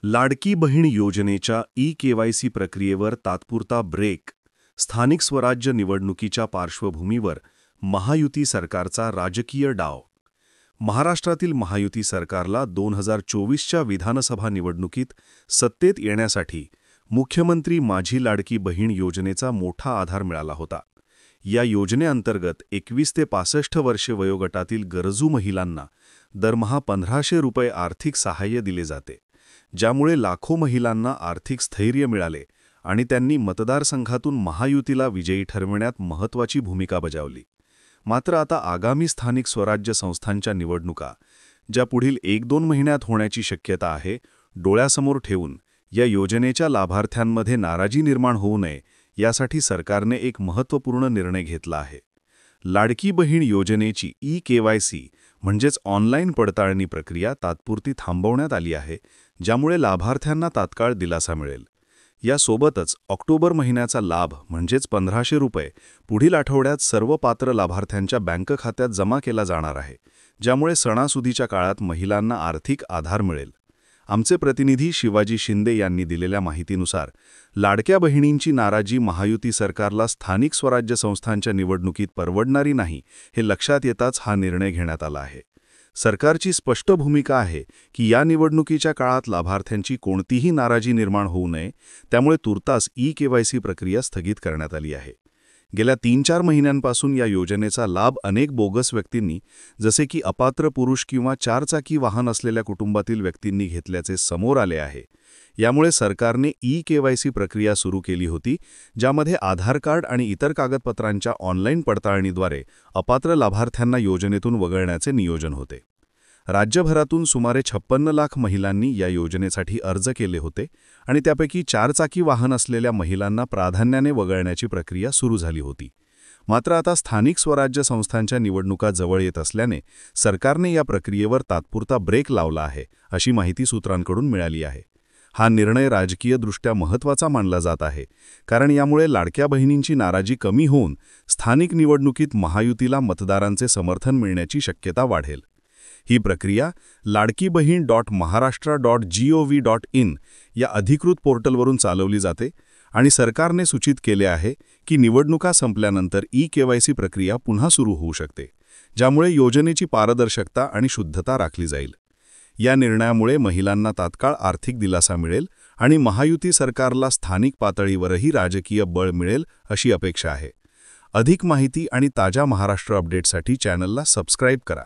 लाडकी बहीण योजनेच्या ई-केवायसी प्रक्रियेवर तात्पुरता ब्रेक. स्थानिक स्वराज्य निवडणुकीच्या पार्श्वभूमीवर महायुती सरकारचा राजकीय डाव. महाराष्ट्रातील महायुती सरकारला 2024च्या विधानसभा निवडणुकीत सत्तेत येण्यासाठी मुख्यमंत्री माझी लाडकी बहीण योजनेचा मोठा आधार मिळाला होता. या योजनेअंतर्गत 21 ते 65 वर्षे वयोगटातील गरजू महिलांना दरमहा 1500 रुपये आर्थिक सहाय्य दिले जाते, ज्यामुळे लाखो महिलांना आर्थिक स्थैर्य मिळाले आणि त्यांनी मतदारसंघातून महायुतीला विजयी ठरविण्यात महत्त्वाची भूमिका बजावली. मात्र आता आगामी स्थानिक स्वराज्य संस्थांच्या निवडणुका, ज्या पुढील 1-2 महिन्यात होण्याची शक्यता आहे, डोळ्यासमोर ठेवून या योजनेच्या लाभार्थ्यांमध्ये नाराजी निर्माण होऊ नये यासाठी सरकारने एक महत्त्वपूर्ण निर्णय घेतला आहे. लाडकी बहीण योजनेची ई-केवायसी म्हणजेच ऑनलाईन पडताळणी प्रक्रिया तात्पुरती थांबवण्यात आली आहे, ज्यामुळे लाभार्थ्यांना तात्काळ दिलासा मिळेल. यासोबतच ऑक्टोबर महिन्याचा लाभ म्हणजेच 1500 रुपये पुढील आठवड्यात सर्व पात्र लाभार्थ्यांच्या बँक खात्यात जमा केला जाणार आहे, ज्यामुळे सणासुदीच्या काळात महिलांना आर्थिक आधार मिळेल. आमचे प्रतिनिधी शिवाजी शिंदे यांनी दिलेल्या माहितीनुसार लाडक्या बहिणींची नाराजी महायुती सरकारला स्थानिक स्वराज्य संस्थांच्या निवडणुकीत परवडणारी नाही हे लक्षात येताच हा निर्णय घेण्यात आला आहे. सरकारची स्पष्ट भूमिका आहे की या निवडणुकीच्या काळात लाभार्थ्यांची कोणतीही नाराजी निर्माण होऊ नये, त्यामुळे तुर्तास ई-केवायसी प्रक्रिया स्थगित करण्यात आली आहे. गेल्या 3-4 महिन्यांपासून या योजनेचा लाभ अनेक बोगस व्यक्तींनी, जसे की अपात्र पुरुष किंवा 4-चाकी वाहन असलेल्या कुटुंबातील व्यक्तींनी घेतल्याचे समोर आले आहे. यामुळे सरकारने ई-केवायसी प्रक्रिया सुरू केली होती, ज्यामध्ये आधार कार्ड आणि इतर कागदपत्रांच्या ऑनलाईन पडताळणीद्वारे अपात्र लाभार्थ्यांना योजनेतून वगळण्याचे नियोजन होते. राज्यभरातून सुमारे 56 लाख महिलांनी या योजनेसाठी अर्ज केले होते आणि त्यापैकी 4-चाकी वाहन असलेल्या महिलांना प्राधान्याने वगळण्याची प्रक्रिया सुरू झाली होती. मात्र आता स्थानिक स्वराज्य संस्थांच्या निवडणुका जवळ येत असल्याने सरकारने या प्रक्रियेवर तात्पुरता ब्रेक लावला आहे, अशी माहिती सूत्रांकडून मिळाली आहे. हा निर्णय राजकीयदृष्ट्या महत्त्वाचा मानला जात आहे, कारण यामुळे लाडक्या बहिणींची नाराजी कमी होऊन स्थानिक निवडणुकीत महायुतीला मतदारांचे समर्थन मिळण्याची शक्यता वाढेल. ही प्रक्रिया ladkibahin.maharashtra.gov.in या अधिकृत पोर्टलवरून चालवली जाते आणि सरकारने सूचित केले आहे की निवडणुका संपल्यानंतर ई-केवायसी प्रक्रिया पुन्हा सुरू होऊ शकते, ज्यामुळे योजनेची पारदर्शकता आणि शुद्धता राखली जाईल. या निर्णयामुळे महिलांना तात्काळ आर्थिक दिलासा मिळेल आणि महायुती सरकारला स्थानिक पातळीवरही राजकीय बळ मिळेल अशी अपेक्षा आहे. अधिक माहिती आणि ताज्या महाराष्ट्र अपडेटसाठी चॅनलला सबस्क्राईब करा.